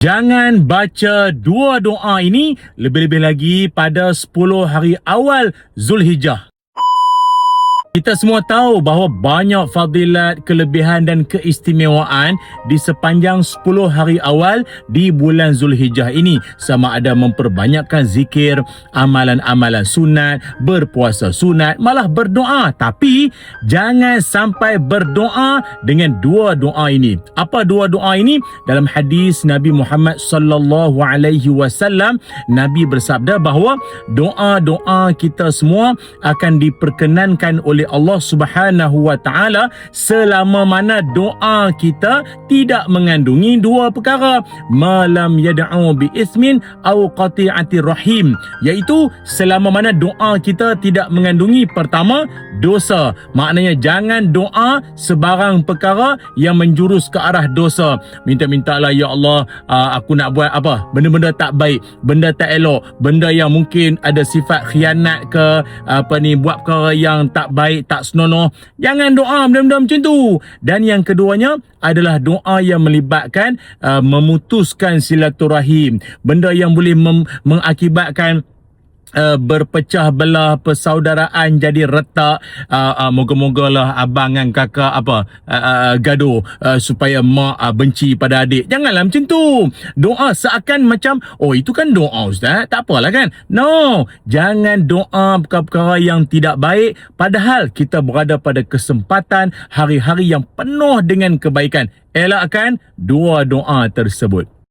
Jangan baca dua doa ini, lebih-lebih lagi pada 10 hari awal Zulhijjah. Kita semua tahu bahawa banyak fadilat, kelebihan dan keistimewaan di sepanjang 10 hari awal di bulan Zulhijjah ini. Sama ada memperbanyakkan zikir, amalan-amalan sunat, berpuasa sunat, malah berdoa. Tapi jangan sampai berdoa dengan dua doa ini. Apa dua doa ini? Dalam hadis Nabi Muhammad sallallahu alaihi wasallam, Nabi bersabda bahawa doa-doa kita semua akan diperkenankan oleh Allah Subhanahu wa taala selama mana doa kita tidak mengandungi dua perkara, malam yad'u bi ismin aw qati'ati rahim, iaitu selama mana doa kita tidak mengandungi pertama dosa. Maknanya jangan doa sebarang perkara yang menjurus ke arah dosa. Minta-mintalah, ya Allah, aku nak buat apa? Benda-benda tak baik, benda tak elok, benda yang mungkin ada sifat khianat ke buat perkara yang tak baik, tak senonoh. Jangan doa benda-benda macam tu. Dan yang keduanya adalah doa yang melibatkan memutuskan silaturahim, benda yang boleh mengakibatkan berpecah belah persaudaraan jadi retak. Moga-moga lah abang dan kakak gaduh supaya mak benci pada adik. Janganlah macam tu. Doa seakan macam, oh itu kan doa ustaz, tak apalah kan. No, jangan doa perkara-perkara yang tidak baik padahal kita berada pada kesempatan hari-hari yang penuh dengan kebaikan. Elakkan dua doa tersebut.